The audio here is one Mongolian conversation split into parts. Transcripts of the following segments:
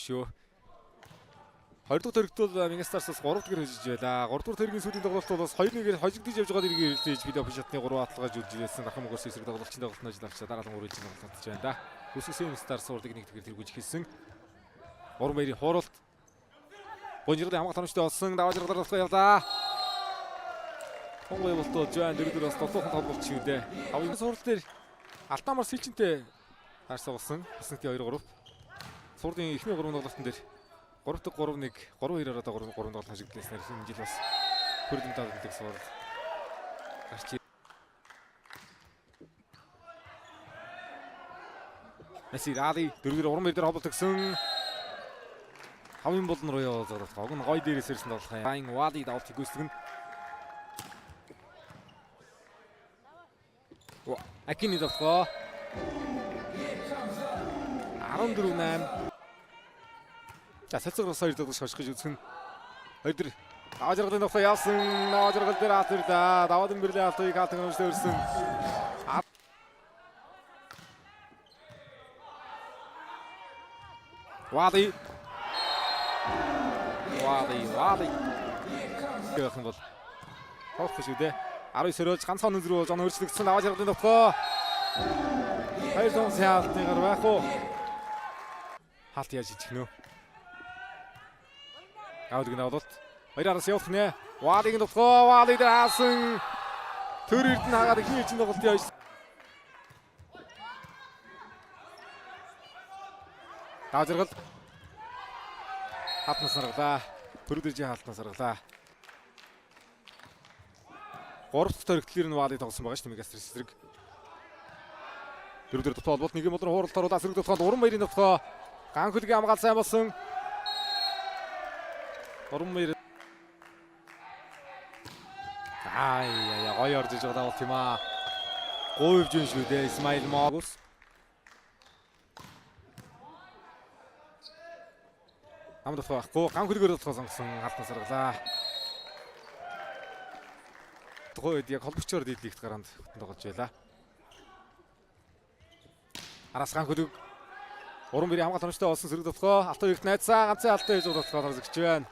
шүү. 2 дахь төрөгт бол Мегастарсаас 3 дахь хөжиж байлаа. 3 дахь төргийн сүүлийн тоглолт бол бас 2-1-ээр хожигдож явж байгаа дэргийг хэлж бид офишатны 3 аталгааж үлж ирсэн. Дахин мөгөөс эсрэг тоглолтын тоглолтноо ажиллаж дараалан үргэлж тоглолт хийж байна да. Үсгсэн Старс урдыг 1-2 тэргүүж эхэлсэн. Уран баярын хууралт. Гонжирлын хамгаалт хоногчтой болсон. Даваа жаргалаар болохгүй явлаа. Хонгой болтоо жаан дөрөдөр бас тоглохын тоглолт шүү дээ. Авийн сурал дээр Алтамар Сэлчинтэй харсагсан. Баснтын 2-3. Сурдын эхний 3 тоглолтын дээр 3-3-1 3-2-оор одоо 3 тоглолт хашигдлээснээр энэ жил бас хөрөлдөм таадаг сурал гарч Месси Али дөрөвдөр уран баяр дээр холболт өгсөн. Хавын болон руу яваад байгаа. Уг нь гой дээрээс ирсэн тоглох юм. Айн Вали давалт гүйцэтгэн. Акины тоглоо. 14-8. За цацгаас 2 тоглож хаших гэж үзсэн. 2 дээр даваа жаргалын тоглоо явсан. Даваа жаргал дээр атырда. Даваад имбэрлээ алтыг хатан өмсөөр өрсөн. Вали. Яахан бол хоолох шүү дээ. 19 өрөөж ганцхан өндөр рүү жон хөрчлөгдсөн даваа жаргалын тоглоо. 2 тонс хаалтыгаар байх уу? Хаалт яаж ичгэн нөө? Аудыг навлалт. 2-араас явах нэ. Валигийн тоглоо. Вали дээр хаасан. Төр эрдэнэ хагаад ихний чинь тоглолт явж. Даваа жаргал. Хатнаас саргалаа. Төрөдөжийн хаалтнаас саргалаа. 3 дахь төрөгтлөр нь Вали тоглосон байгаа шүү дээ Мегастарс эсрэг. 4 дахь тоглолт нэг юм болон хууралт оруулаад эсрэг тоглоход уран баярын тоглоо. Ган хөлгийн хамгаалал сайн болсон. Уран баяр. Гоё орж иж байгаа бол тийм аа. Говьж юм шүү дээ Исмаил Могус. Амд болохгүй ган хөлгөөр тоглох сонгосон халтнаас саргалаа. Тухайд яг холбогчоор дийлэгт гараанд тоглож байлаа. Араас ган хөлөг уран баярын хамгаалт хоногчтой болсон сэрэг тоглоо. Алтан ихт найдсан ганцхан алтан хийж тоглохоор харзагч байна.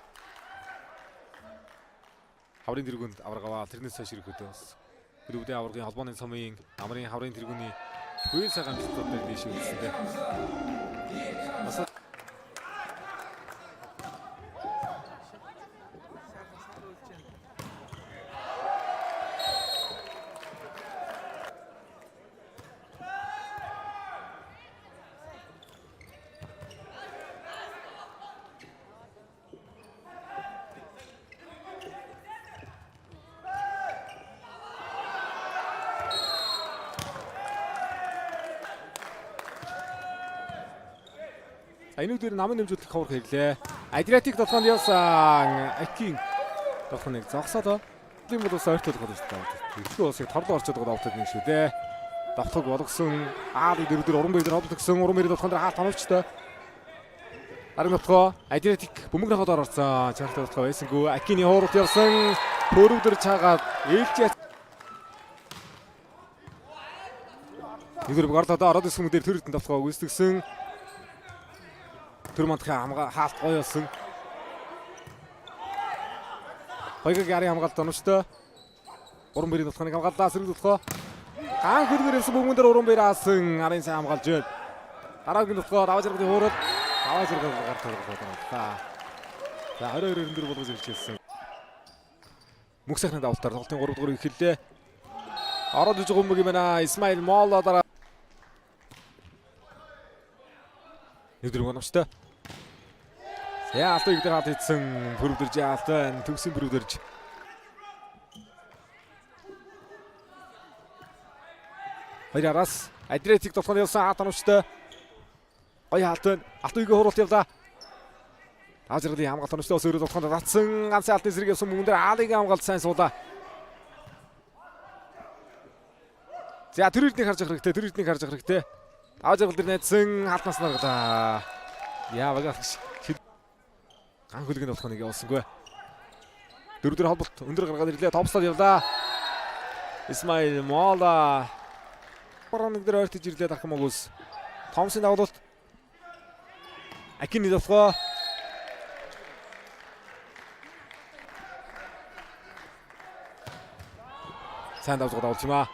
Хаврын тэргуунд аврагаваа тэрнээс хойш ирэхэд бас Гэрүүдийн аваргын холбооны цомын амрын хаврын тэргүүний хууль сайхан амжилтууд дээр дэше үлдсэн дээ. Энэ үгээр намын нэмжүүлэх хавар хэрлээ. Адриатик тоглоонд явсан. Акин тоглоомыг зогсоод тийм бол ус ойртол болох юм байна. Дэлхийн улсыг торлоо орчод байгаа давтаг юм шүү дээ. Давтаг болгосон. Аади дөрөдөр уран баяр дээр холбогдсон. Уран баяр тоглоонд хаалт хамаачтай. Арга нутгаа Адриатик бөмбөг нахад орсон. Чартай тоглоо байсангүй. Акины хууралт явсан. Хөрөвдөр чаагаад ээлж нэгэр гарлаад ороод ирсэн мөдөр төрөлтөнд тоглоо гүйцэтгсэн. Тэр мандхаа хаалт гоё болсон. Хоёрыг яри хамгаалт онцтой. Уран баярын тулханыг хамгааллаа сэрэг тулхоо. Ган хөлгөр ирсэн бөмбөн дээр уран баяр аасан. Арын сайн хамгаалж байна. Дараагийн тулхоо даваа жаргалын хуурал. Даваа жаргал гарт тоглоулаа. За 22-24 болгож ирчихсэн. Мөх сайхны давалтаар тоглолтын 3 дугаар эхэллээ. Ороод иж гомбог юм байна. Исмаил Молло дараа. Нүдэр гономжтой. Яалтыг дээр хат хийсэн пүрвдэрж яалтан төгсөн пүрвдэрж. Хоёроос Адриатик тоглоом явсан хатанчтай. Гоё хаалтын алтыг хуруулт явлаа. Ажралын хамгаалт онцтой өөрөд тоглоход татсан ганцхан алтын зэрэг явсан мөн дээр Алиг хамгаалт сайн суулаа. За төрөлтнийг харж авах хэрэгтэй. Ажрал дээр найдсан хаалтнаас наргалаа. Яа багш. Ган хөлгийн тоглохыг явуулсангүй. Дөрөвдөр холболт өндөр гаргаад ирлээ. Томслоод явлаа. Исмаил Молло. Баруун дээр ойртож ирлээ Дахин Могус. Томсын давуулт. Акины тоглоо. Сайн давж байгаа юм аа.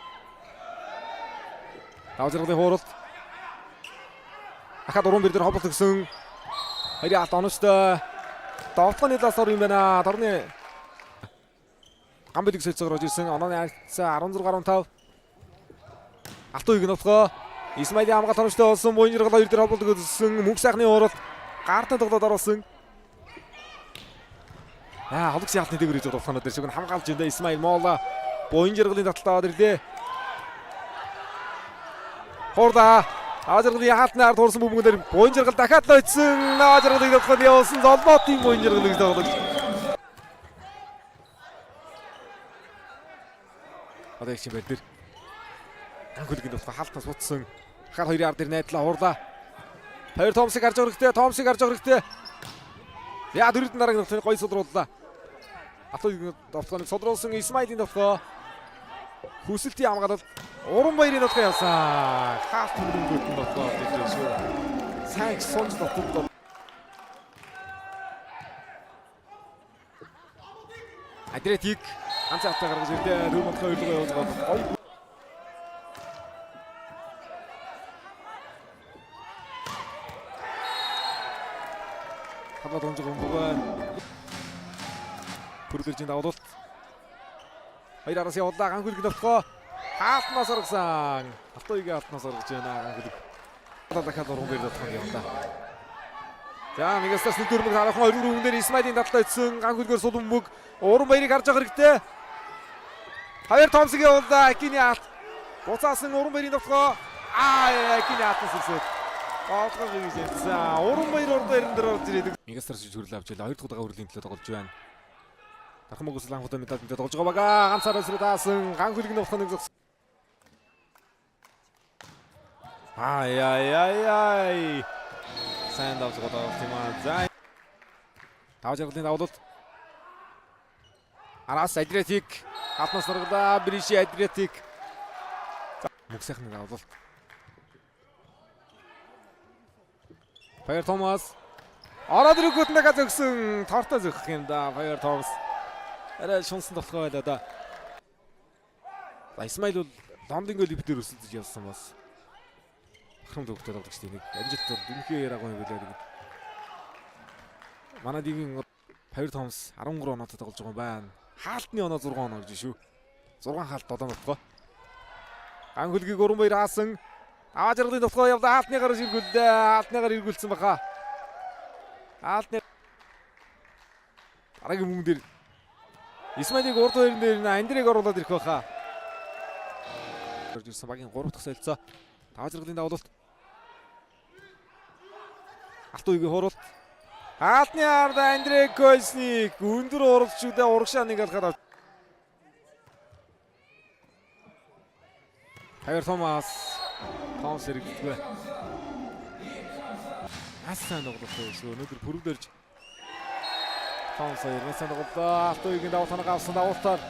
Давжралын хууралт. Ахад уран бэр дээр ховлол гисэн. Хоёрын алт оностой. Довтлооны талаас ор юм байна. Дорны гамбилэг сэлцээр орж ирсэн. Онооны харьцаа 16-15. Алтууийг нь тоглоо. Исмаилийн хамгаалт оностой болсон. Буян жиргал хоёр дээр ховлол гисэн. Мөнх сайхны хууралт. Гартаа тоглоод оруулсан. Хологсын алтны дээгүүр хийж байгаа тоглоомод дээр шиг хамгаалж байна. Исмаил Мола буян жиргалын таталтаа аваад ирлээ. Хорда Ажиргалын яхалтны ард хуурсан бүмгэн дээр буян жиргал дахиад л очсон. Ажиргалыг тоглоход явуулсан. Золботын буян жиргалыг тоглож. Одоо их юм байд дээр. Анхүлгийн тоглох хаалтнаас утсан. Дахиад хоёрын ард дээр найдлаа хуурлаа. Хоёр Томсыг харж байгаа хэрэгтэй. Томсыг харж байгаа хэрэгтэй. Яа дөрөвд дараагийн тоглохыг гоё содрууллаа. Алтуугийн тоглохыг содруулсан Исмаилийн тоглоо. Хүсэлтийн хамгаалалт Уран баярын тоглоо явсан. Хаалт хөрөнгөт нь тоглоо гэж шүү. Сайн сонж тоглоо. Адриатик ганц автаа гаргаж ирлээ. 4-2 дугаар явуулж байгаа. Хаваад онжиг өмгөө. Бүрдэржин давуулт. Хоёр араас явуулаа ганхүлэг тоглоо. Хаалтнаас оргосон. Алтуугийн хаалтнаас оргож байна ганхүлэг. Дахиад уран бэр тоглох юм да. За Мегастас нэг дөрмөг хараахан хоёр өргөн дээр Исмаилийн татлаа ицсэн ганхүлгээр сулан мөг уран баярыг харж байгаа хэрэгтэй. Хоёр Томсыг явуулаа. Акины хаалт. Буцаасан уран баярын тоглоо. Акины хаалтнаас ирсэн. Голгоо гэж хэлсэн. Уран баяр уран баярын дээр орж ирээд Мегастас шиг хөрөл авч ялаа. Хоёр дахь удаага хөрлийн төлөө тоглож байна. Дархан мөгөөс ланхуудаа медаль тоглож байгаа бага. Ганцаараа эсрэг даасан. Ганхүлгийн тоглохыг зогс. Ай. Сайн давж байгаа юм аа. За. Давжралын давуулт. Араас Адриатик хатнаас орглоо. Бриши Адриатик. Мөнх сайхны давуулт. Фаяр Томас. Ороод ирэнгүүт нэгэ зөгсөн. Тортой зөгөх юм да. Фаяр Томас. Арай шунсан тоглох байлаа да. Исмаил бол Домдинго липдэр өсөлдөж явсан бас. Ахрам төгтөд тоглож тийм нэг амжилт дүнхээ яраагүй юм билээ. Манай дигийн Фаяр Томас 13 оноотой тоглож байгаа юм байна. Хаалтны оноо 6 оноо гэж шүү. 6 хаалт одоо нутгаа. Ганхүлгийг уран баяр хаасан. Ажиргалын тоглоо явдаа хаалтны гараж иргүүллээ. Хаалтныгаар иргүүлсэн баха. Хаалтны дараагийн мөнгө дээр Исмаилийг урд хоёрын дээр Андрийг оруулаад ирэх байхаа. Орж ирсэн багийн 3 дахь солилцоо. Таажргалын давуулт. Алтуугийн хууралт. Хаалтны ард Андрей Кольсник өндөр уралчуудаа урагшаа нэг алхаад. Фаяр Томас. Томс хэрэглэдэг. Асан тоглох шүү. Өнөөдөр пүрэгдэрж Томс хоёр нэсэн тоглолоо. Алтуугийн давуултанаа авсан давуултаар